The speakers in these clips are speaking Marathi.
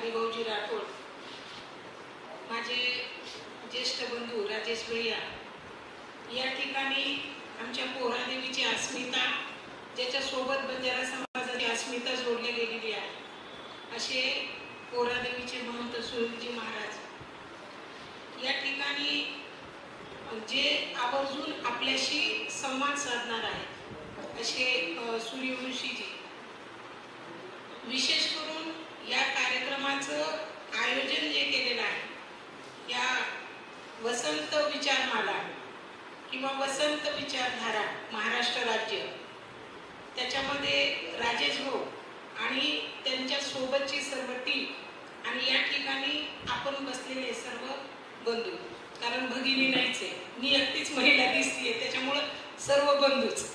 हरिभाऊजी राठोड, माझे ज्येष्ठ बंधू राजेश भैया, या ठिकाणी आमच्या पोहरादेवीची अस्मिता, ज्याच्यासोबत बंजारा समाजाची अस्मिता जोडली गेलेली आहे, असे पोहरादेवीचे महंत सुनीलजी महाराज या ठिकाणी जे आवर्जून आपल्याशी संवाद साधणार आहेत असे सूर्यवंशीजी, विशेष करून या कार्यक्रमाचं आयोजन जे केलेलं आहे, या वसंत विचारमाला किंवा वसंत विचारधारा महाराष्ट्र राज्य, त्याच्यामध्ये राजेश भाऊ आणि त्यांच्या सोबतची सर्व टीम आणि या ठिकाणी आपण बसलेले सर्व बंधू, कारण भगिनी नाहीच आहे, मी एकटीच महिला दिसतीये, त्याच्यामुळं सर्व बंधूच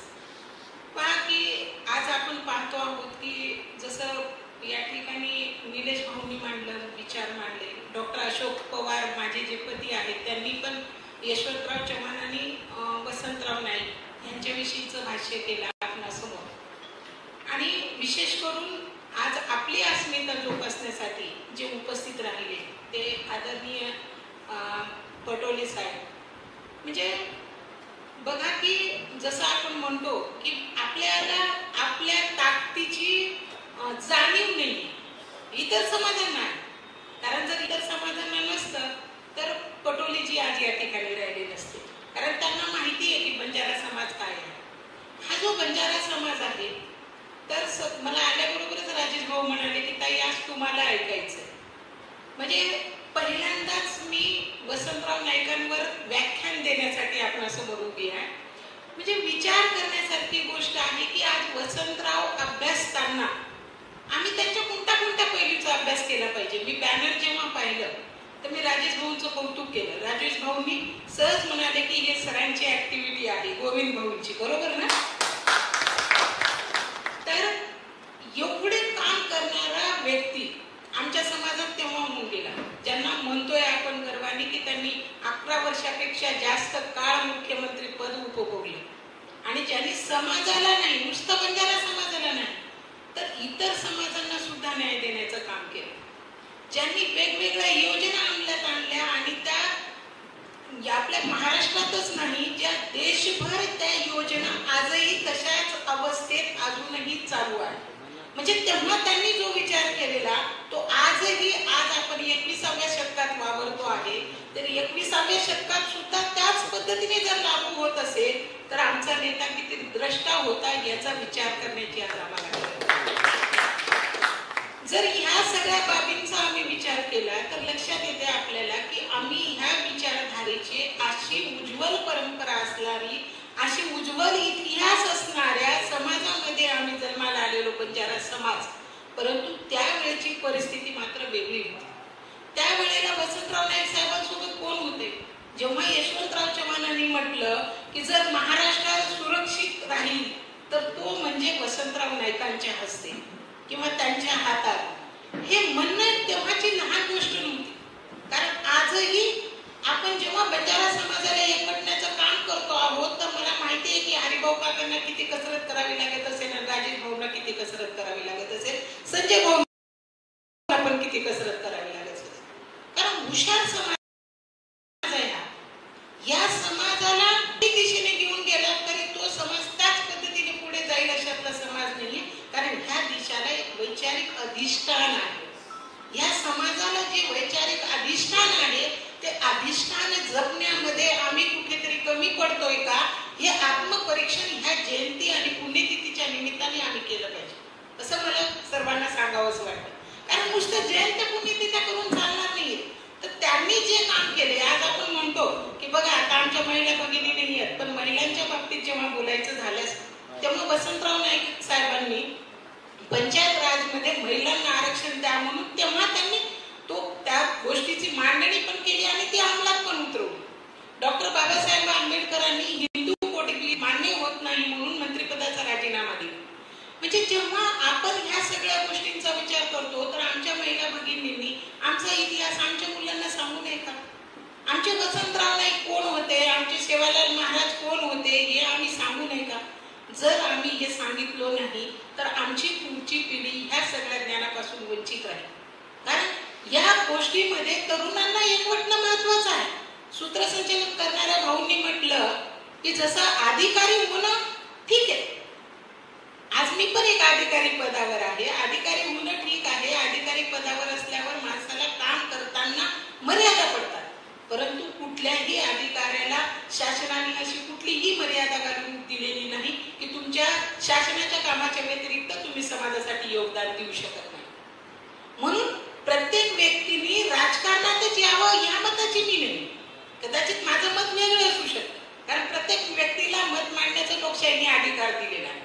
पहा की आज आपण पाहतो आहोत की जसं या ठिकाणी निलेश भाऊंनी मांडलं, विचार मांडले, डॉक्टर अशोक पवार माझे जे पती आहेत त्यांनी पण यशवंतराव चव्हाण आणि वसंतराव नाईक यांच्याविषयीचं भाष्य केलं आपणासमोर, आणि विशेष करून आज आपली अस्मिता जोपासण्यासाठी जे उपस्थित राहिले ते आदरणीय पटोले साहेब. म्हणजे बघा की जसं आपण म्हणतो की आपल्याला आपल्या ताकदीची जाणीव नाही इतर समाजांना आहे, कारण जर इतर समाजांना नसतं तर पटोलेजी आज या ठिकाणी राहिले नसते, कारण त्यांना माहिती आहे की बंजारा समाज काय आहे. हा जो बंजारा समाज आहे, तर मला आल्याबरोबरच राजेश भाऊ म्हणाले की ताई आज तुम्हाला ऐकायचं, म्हणजे पहिल्यांदाच मी वसंतराव नाईकांवर व्याख्यान देण्यासाठी आपणासमोर उभी आहे. म्हणजे विचार करण्यासारखी गोष्ट आहे की आज वसंतराव अभ्यासताना आम्ही त्यांच्या कोणत्या कोणत्या पैलूचा अभ्यास केला पाहिजे. मी बॅनर जेव्हा पाहिलं तर मी राजेश भाऊंचं कौतुक केलं. राजेश भाऊंनी सहज म्हणाले की हे सरांची ऍक्टिव्हिटी आहे, गोविंद भाऊंची, बरोबर ना. तर एवढे काम करणारा व्यक्ती आमच्या समाजात तेव्हा होऊन गेला, ज्यांना म्हणतोय आपण गर्वाने की त्यांनी 11 वर्षापेक्षा जास्त काळ मुख्यमंत्री पद उपभोगलं आणि ज्यांनी समाजाला नाही, नुसतं बंजारा समाजाला नाही तर इतर समाजांना सुद्धा न्याय देण्याचं काम केलं, ज्यांनी वेगवेगळ्या योजना अंमलात आणल्या आणि त्या आपल्या महाराष्ट्रातच नाही, ज्या देशभर त्या योजना आजही तशाच अवस्थेत अजूनही चालू आहे. म्हणजे तेव्हा त्यांनी जो विचार केलेला तो आजही आज आपण 21व्या शतकात वावरतो आहे, तर 21व्या शतकात सुद्धा त्याच पद्धतीने जर लागू होत असेल तर आमचा नेता किती द्रष्टा होता याचा विचार करण्याची आज आम्हाला गरज. जर ह्या सगळ्या बाबींचा आम्ही विचार केला तर लक्षात येते आपल्याला की आम्ही ह्या विचारधारेची अशी उज्ज्वल परंपरा असणारी, अशी उज्ज्वल इतिहास असणाऱ्या समाजामध्ये आम्ही जन्माला आलेलो बंजारा समाज, परंतु त्यावेळेची परिस्थिती मात्र वेगळी होती. त्यावेळेला वसंतराव नाईक साहेबांसोबत कोण होते. जेव्हा यशवंतराव चव्हाणांनी म्हटलं की जर महाराष्ट्र सुरक्षित राहील तर तो म्हणजे वसंतराव नाईकांच्या हस्ते किंवा त्यांच्या हातात, हे म्हणणं तेव्हाची लहान गोष्ट नव्हती. कारण आजही आपण जेव्हा बंजारा समाजाला एकवटण्याचं काम करतो आहोत तर मला माहिती आहे की हरिभाऊ काकांना किती कसरत करावी लागत असेल, राजेश भाऊंना किती कसरत करावी लागत असेल, संजय भाऊंना पण किती कसरत करावी लागत असेल, कारण हुशार समाज आहे हा. या समाजाला किती दिशेने घेऊन गेला तरी तो समाज त्याच पद्धतीने पुढे जाईल अशातला समाज नाहीये, कारण ह्या देशाला एक वैचारिक अधिष्ठान आहे. या समाजाला जे वैचारिक अधिष्ठान आहे ते अधिष्ठान जपण्यामध्ये आम्ही कुठेतरी कमी पडतोय का, हे आत्मपरीक्षण ह्या जयंती आणि पुण्यतिथीच्या निमित्ताने आम्ही केलं पाहिजे, असं मला सर्वांना सांगावंच वाटतं. कारण नुसतं जयंती पुण्यतिथ्या करून चालणार नाहीये, तर त्यांनी जे काम केले, आज आपण म्हणतो की बघा आता आमच्या महिला भगिनी नाही आहेत, पण महिलांच्या बाबतीत जेव्हा बोलायचं झाल्यास तेव्हा वसंतराव नाईक साहेबांनी पंचायत राजमध्ये महिलांना आरक्षण द्या म्हणून तेव्हा त्यांनी त्या गोष्टीची मांडणी पण केली आणि ती अंमलात पण उतरवली. डॉक्टर बाबासाहेब आंबेडकरांनी हिंदू कोड मान्य होत नाही म्हणून मंत्रिपदाचा राजीनामा दिला. म्हणजे जेव्हा आपण ह्या सगळ्या गोष्टींचा विचार करतो तर आमच्या महिला भगिनींनी आमचा इतिहास आमच्या मुलांना सांगू नये का, आमचे वसंतराव नाईक कोण होते, आमचे सेवालाल महाराज कोण होते हे आम्ही सांगू नये का. जर आम्ही हे सांगितलं नाही तर आमची पुढची पिढी ह्या सगळ्या ज्ञानापासून वंचित राहील. कारण गोष्टीमध्ये तरुणांना एकवटणं महत्वाचं आहे. सूत्रसंचालन करणाऱ्या भाऊंनी म्हटलं की जसं अधिकारी होणं ठीक आहे, आज मी पण एक अधिकारी पदावर आहे, अधिकारी होणं ठीक आहे. अधिकारी पदावर असल्यावर माणसाला काम करताना मर्यादा पडतात, परंतु कुठल्याही अधिकाऱ्याला शासनाने अशी कुठलीही मर्यादा घालून दिलेली नाही की तुमच्या शासनाच्या कामाच्या व्यतिरिक्त तुम्ही समाजासाठी योगदान देऊ शकत नाही. म्हणून प्रत्येक व्यक्तीने राजकारणातच यावं या मताची मी नाही. कदाचित माझं मत वेगळं असू शकतं, कारण प्रत्येक व्यक्तीला मत मांडण्याचा लोकशाहीने अधिकार दिलेला आहे.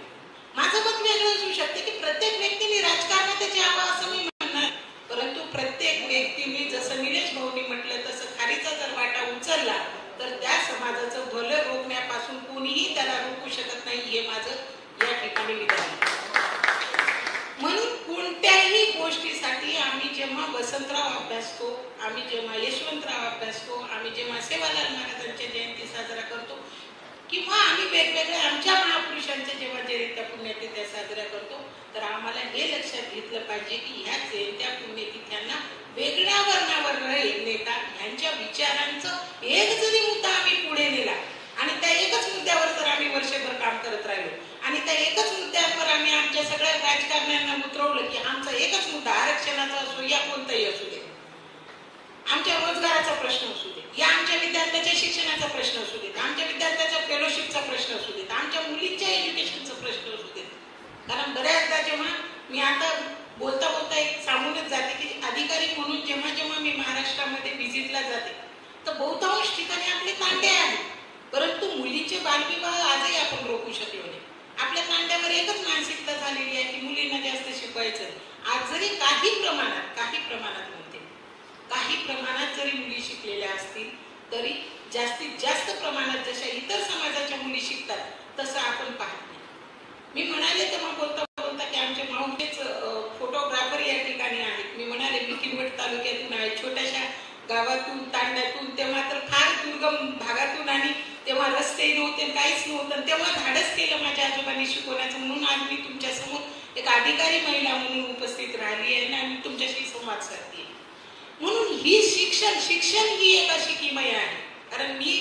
माझं मत वेगळं असू शकते की प्रत्येक व्यक्तीने राजकारणातच यावं असं मी म्हणणार, परंतु प्रत्येक व्यक्तीने जसं निलेश भाऊंनी म्हटलं तसं खारीचा जर वाटा उचलला तर त्या समाजाचं भलं रोखण्यापासून कोणीही त्याला रोखू शकत नाही, हे माझं या ठिकाणी विधान आहे. म्हणून कोणत्याही गोष्टीसाठी आम्ही जेव्हा वसंतराव अभ्यासतो, आम्ही जेव्हा यशवंतराव अभ्यासतो, आम्ही जेव्हा सेवालाल महाराजांच्या जयंती साजरा करतो किंवा आम्ही वेगवेगळ्या आमच्या महापुरुषांच्या जेव्हा जयंत्या पुण्यतिथ्या साजऱ्या करतो, तर आम्हाला हे लक्षात घेतलं पाहिजे की ह्या जयंत्या पुण्यतिथ्यांना वेगळ्या वर्णावर नेता ह्यांच्या विचारांचं एक जरी मुद्दा आम्ही पुढे नेला आणि त्या एकच मुद्द्यावर जर आम्ही वर्षभर काम करत राहिलो आणि त्या एकच मुद्द्यावर आम्ही आमच्या सगळ्या राजकारण्यांना उतरवलं की आमचा एकच मुद्दा आरक्षणाचा असो या कोणताही असू दे, आमच्या रोजगाराचा प्रश्न असू दे, या आमच्या विद्यार्थ्याच्या शिक्षणाचा प्रश्न असू देत, आमच्या विद्यार्थ्याचा फेलोशिपचा प्रश्न असू देत, आमच्या मुलींच्या एज्युकेशनचा प्रश्न असू देत. कारण बऱ्याचदा जेव्हा मी आता बोलता बोलता एक सांगूनच जाते की अधिकारी म्हणून जेव्हा जेव्हा मी महाराष्ट्रामध्ये व्हिजिटला जाते तर बहुतांश ठिकाणी आपले तांडे आहेत, परंतु मुलींचे बालविवाह आजही आपण रोखू शकलो नाही. आपल्या तांड्यावर एकच मानसिकता झालेली आहे की मुलींना जास्त शिकवायचं. आज जरी काही प्रमाणात काही प्रमाणात जरी मुली शिकलेल्या असतील तरी जास्तीत जास्त प्रमाणात जशा इतर समाजाच्या मुली शिकतात तसं आपण पाहत नाही. मी म्हणाले तेव्हा बोलता बोलता की आमचे माऊलीच फोटोग्राफर या ठिकाणी आहेत. मी म्हणाले मी किनवट तालुक्यातून आहे, छोट्याशा गावातून तांड्यातून, तेव्हा तर फार दुर्गम भागातून आणि तेव्हा रस्ते नव्हते, काहीच नव्हतं. तेव्हा धाडस केलं माझ्या आजोबांनी शिकवण्याचं, म्हणून आज मी तुमच्या समोर एक अधिकारी महिला म्हणून उपस्थित राहिली आहे आणि तुमच्याशी संवाद साधते. म्हणून ही शिक्षण ही एक अशी किमया आहे, कारण मी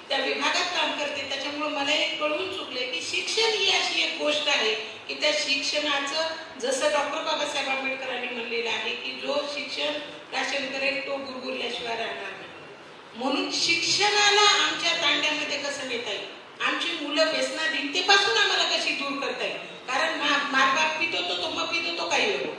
त्या विभागात काम करते त्याच्यामुळे मला एक कळून चुकले की शिक्षण ही अशी एक गोष्ट आहे की त्या शिक्षणाचं जसं डॉक्टर बाबासाहेब आंबेडकरांनी म्हणलेलं आहे की जो शिक्षण प्राशन करेल तो गुरगुरल्याशिवाय राहणार नाही. म्हणून शिक्षणाला आमच्या तांड्यामध्ये कसं नेता येईल, आमची मुलं व्यसनाधीनतेपासून आम्हाला कशी दूर करता येईल, कारण मारबाप पितो तो मग पितो तो काही वेगळं,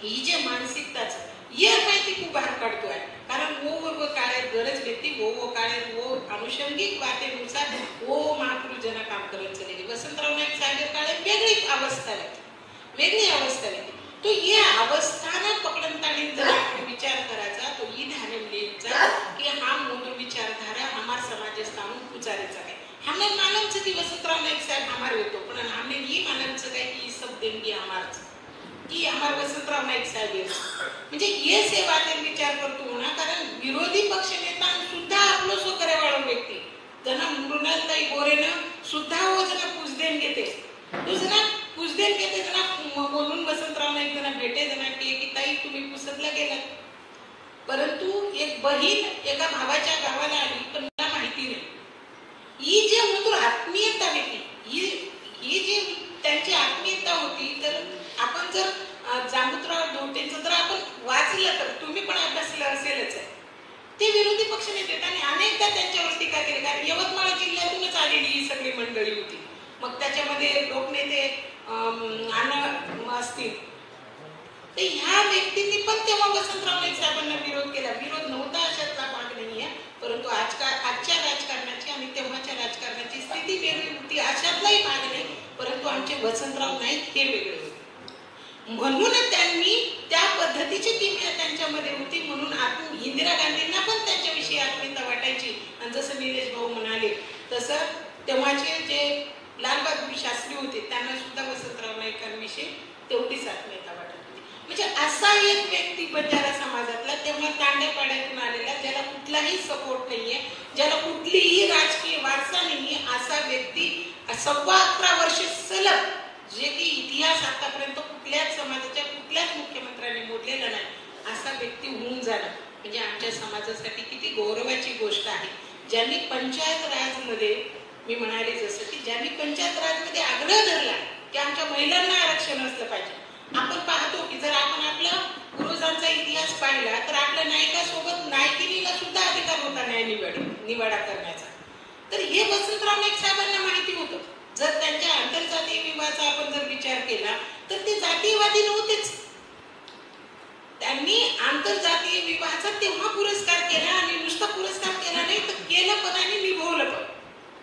ही जे मानसिकताच ये माहिती खूप बाहेर काढतो आहे. कारण वो काळे गरज व्यक्ती वो काळे वो अनुषंगिक वातेनुसार वो महापुरुष जना काम करत चलेली. वसंतराव नाईक साहेब काळे वेगळी अवस्था होती. तो ये अवस्थाना पकडताना जर आपण विचार करायचा तो ही ध्यान लेचा कि हा मूल विचारधारा हमार समाज स्थान पुचारेचा है. हमने मालूम से कि वसंतराव नाईक साहेब हमारे होतो, पण हमने ये मालूम से कि ये सब देणगी हमारच की हमार वसंतराव नाईक साहेब म्हणजे ये सेवा ते विचार करतो ना. कारण विरोधी पक्ष नेता सुद्धा आपलं सोकरेवाळो व्यक्ती जना मृणालताई गोरेनं सुद्धा वो जना पुजदेन घेते, तो जना पुजदेन घेते, जना बोलून वसंतराव नाईक जना भेटे जना की ताई तुम्ही पुसतला गेलात, परंतु एक बहीण एका भावाच्या गावाला आली पण मला माहिती नाही. ही जे म्हणतो आत्मीयता होती, ही जी त्यांची आत्मीयता होती, तर आपण जर जांबुतराव धोटेंचं जर आपण वाचलं तर तुम्ही पण अभ्यासलं असेलच आहे. ते विरोधी पक्ष नेते आणि अनेकदा त्यांच्यावर टीका केली, कारण यवतमाळ जिल्ह्यातूनच आलेली ही सगळी मंडळी होती. मग त्याच्यामध्ये लोकनेते असतील तर ह्या व्यक्तींनी पण तेव्हा वसंतराव नाईक साहेबांना विरोध केला. विरोध नव्हता अशातला भाग नाही आहे, परंतु आजच्या राजकारणाची आणि तेव्हाच्या राजकारणाची स्थिती वेगळी होती अशातलाही भाग नाही, परंतु आमचे वसंतराव नाईक हे वेगळे होते. म्हणून त्यांनी त्या पद्धतीची किमया त्यांच्यामध्ये होती. म्हणून आपण इंदिरा गांधींना पण त्यांच्याविषयी आत्मीयता वाटायची. आणि जसं निलेश भाऊ म्हणाले तसं तेव्हाचे जे लालबहादूर शास्त्री होते त्यांना सुद्धा वसंतराव नाईकांविषयी तेवढीच आत्मीयता वाटत होती. म्हणजे असा एक व्यक्ती बंजारा समाजातला तेव्हा तांड्यापाड्यातून आलेला, ज्याला कुठलाही सपोर्ट नाहीये, ज्याला कुठलीही राजकीय वारसा नाहीये, असा व्यक्ती 11.25 वर्ष सलग, जे की इतिहास आतापर्यंत कुठल्याच समाजाच्या कुठल्याच मुख्यमंत्र्यांनी मोडलेला नाही, असा व्यक्ती होऊन जाणं म्हणजे आमच्या समाजासाठी किती गौरवाची गोष्ट आहे. ज्यांनी पंचायत राजमध्ये, मी म्हणाले जसं की ज्यांनी पंचायत राजमध्ये आग्रह धरला की आमच्या महिलांना आरक्षण असलं पाहिजे. आपण पाहतो की जर आपण आपला पूर्वजांचा इतिहास पाहिला तर आपल्या नायकासोबत नायकिनीला सुद्धा अधिकार होता निवाडा करण्याचा. तर हे वसंतराव नाईक साहेबांना माहिती होतं. जर त्यांच्या आंतरजातीय विवाहाचा आपण जर विचार केला तर ते जातीयवादी नव्हतेच. त्यांनी आंतरजातीय विवाहाचा तेव्हा पुरस्कार केला आणि नुसता पुरस्कार केला नाही तर केलं पण आणि निभवलं पण.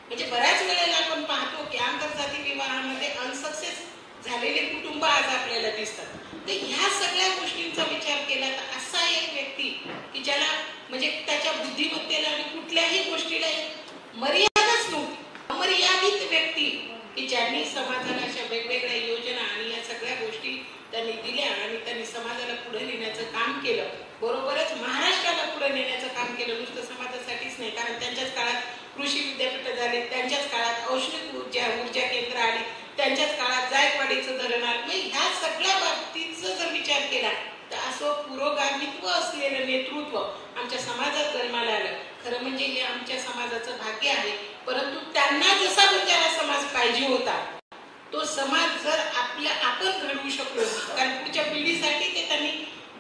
म्हणजे बऱ्याच वेळेला आपण पाहतो की आंतरजातीय विवाहामध्ये अनसक्सेस झालेले कुटुंब आज आपल्याला दिसतात. तर ह्या सगळ्या गोष्टींचा विचार केला तर असा एक व्यक्ती की ज्याला म्हणजे त्याच्या बुद्धिमत्तेला आणि कुठल्याही गोष्टीला मर्यादाच नव्हती, अमर्यादित व्यक्ती की ज्यांनी समाजाला अशा वेगवेगळ्या योजना आणि या सगळ्या गोष्टी त्यांनी दिल्या आणि त्यांनी समाजाला पुढे नेण्याचं काम केलं. बरोबरच महाराष्ट्राला पुढे नेण्याचं काम केलं. नुसतं समाजासाठीच नाही, कारण त्यांच्याच काळात कृषी विद्यापीठ झाले, त्यांच्याच काळात औष्णिक ऊर्जा केंद्र आली, त्यांच्याच काळात जायकवाडीचं धरण आलं. म्हणजे ह्या सगळ्या बाबतीचा जर विचार केला तर असं पुरोगामित्व असलेलं नेतृत्व आमच्या समाजात जन्माला आलं. खरं म्हणजे हे आमच्या समाजाचं भाग्य आहे. परंतु त्यांना जसा बंजारा समाज पाहिजे होता तो समाज जर आपण घडवू शकलो, कारण पुढच्या पिढीसाठी ते त्यांनी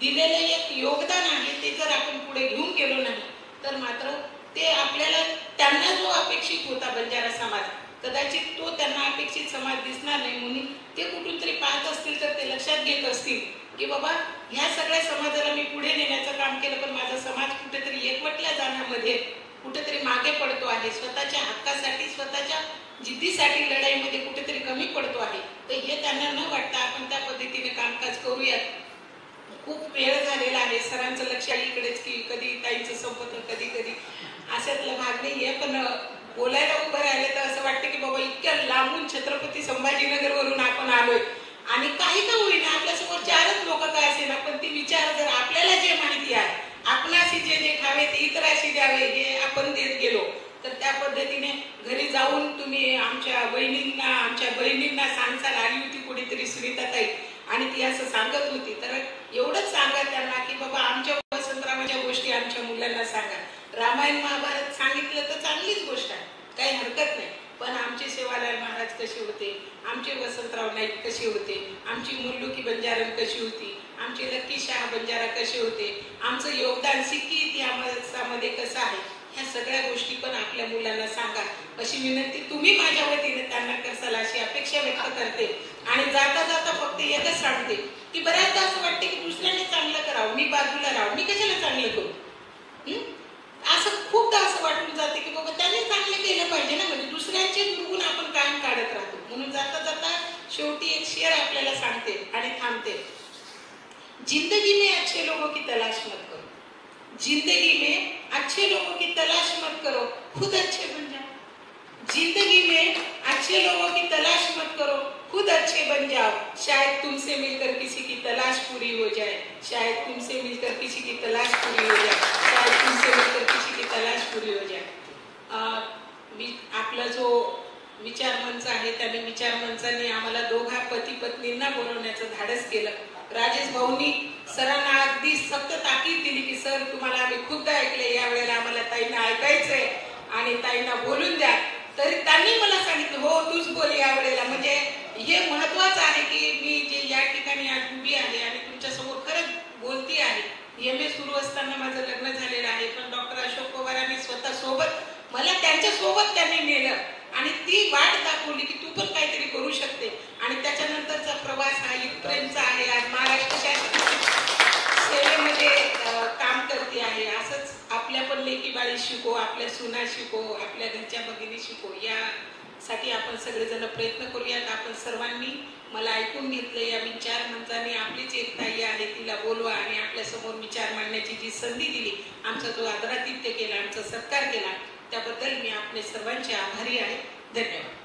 दिलेलं एक योगदान आहे ते जर आपण पुढे घेऊन गेलो नाही तर मात्र ते आपल्याला त्यांना जो अपेक्षित होता बंजारा समाज, कदाचित तो त्यांना अपेक्षित समाज दिसणार नाही. म्हणून ते कुठून तरी पाहत असतील तर ते लक्षात घेत असतील की बाबा ह्या सगळ्या समाजाला मी पुढे नेण्याचं काम केलं पण माझा समाज कुठेतरी एकवटल्या जाण्यामध्ये कुठेतरी मागे पडतो आहे, स्वतःच्या हक्कासाठी स्वतःच्या जिद्दीसाठी लढाईमध्ये कुठेतरी कमी पडतो आहे. तर हे त्यांना न वाटता आपण त्या पद्धतीने कामकाज करूयात. खूप वेळ झालेला आहे, सरांचं लक्ष इकडेच की कधी ताईंचं संपत कधी कधी अशातला भाग नाहीये. पण बोलायला उभं राहिले तर असं वाटतं की बाबा इतक्या लांबून छत्रपती संभाजीनगर वरून आपण आलोय आणि काही का होईना आपल्यासमोर चारच लोक काय असेल पण ती विचार जर आपल्याला जे माहिती आहे आपणाशी जे ठावे ते इतराशी द्यावे हे आपण देत गेलो तर त्या पद्धतीने घरी जाऊन तुम्ही आमच्या बहिणींना सांगसाल. आली होती कुठेतरी सुनीताताई आणि ती असं सांगत होती. तर एवढंच सांगा त्यांना की बाबा आमच्या वसंतरावाच्या गोष्टी आमच्या मुलांना सांगा. रामायण महाभारत सांगितलं तर चांगलीच गोष्ट आहे, काही हरकत नाही. पण आमचे सेवालाल महाराज कसे होते, आमचे वसंतराव नाईक कसे होते, आमची मुर्लुकी बंजारन कशी होती, आमचे लक्की शाह बंजारा कसे होते, आमचं योगदान सिक्की इतिहासामध्ये कसं आहे, ह्या सगळ्या गोष्टी पण आपल्या मुलांना सांगा अशी विनंती तुम्ही माझ्या वतीने त्यांना करसाल अशी अपेक्षा व्यक्त करते. आणि जाता जाता फक्त एकच सांगते की बऱ्याचदा असं वाटते की दुसऱ्याने चांगलं करावं, मी बाजूला राहावं, मी कशाला चांगलं करू. असं खूपदा असं वाटून जाते की बाबा त्यांनी चांगलं केलं पाहिजे ना, म्हणजे दुसऱ्यांचे दुर्गुण आपण कायम काढत राहतो. म्हणून जाता जाता शेवटी एक शेर आपल्याला सांगते आणि थांबते. जिंदगी में अच्छे लोगों की तलाश मत करो, जिंदगी में अच्छे लोगों की तलाश मत करो, खुद अच्छे बन जाओ. जिंदगी में अच्छे लोगों की तलाश मत करो, खुद अच्छे बन जाओ. शायद तुमसे मिलकर किसी की तलाश पूरी हो जाए, शायद तुमसे मिलकर किसी की तलाश पूरी हो जाए, शायद तुमसे मिलकर किसी की तलाश पूरी हो जाए. आपला जो विचार मंच आहे त्याने विचार मंचाने आम्हाला दोघा पती पत्नींना बोलवण्याचं धाडस केलं. राजेश भाऊंनी सरांना अगदी सक्त ताकीद दिली की सर तुम्हाला आम्ही खूपदा ऐकले, यावेळेला आम्हाला ताईंना ऐकायचंय आणि ताईंना बोलून द्या. तरी त्यांनी मला सांगितलं हो तूच बोल यावेळेला. म्हणजे हे महत्वाचं आहे की मी जे या ठिकाणी आज उभी आहे आणि तुमच्या समोर खरंच बोलती आहे. MA सुरू असताना माझं लग्न झालेलं आहे, पण डॉक्टर अशोक पवारांनी स्वतः सोबत मला त्यांच्या सोबत त्यांनी नेलं आणि ती वाट दाखवली की तू पण काहीतरी करू शकते. आणि त्याच्यानंतरचा प्रवास हा इथपर्यंतचा आहे. आज महाराष्ट्र सेवेमध्ये काम करते आहे. असंच आपल्या पण लेकी बाळी शिको, आपल्या सुना शिको, आपल्या घरच्या भगिनी शिको, यासाठी आपण सगळेजण प्रयत्न करूयात. आपण सर्वांनी मला ऐकून घेतलं. या विचार मंचाने आपलीच एक ताई आहे तिला बोलवा आणि आपल्या समोर विचार मांडण्याची जी संधी दिली, आमचा जो आदरातिथ्य केला, आमचा सत्कार केला, त्याबद्दल मी आपले सर्वांचे आभारी आहे. धन्यवाद.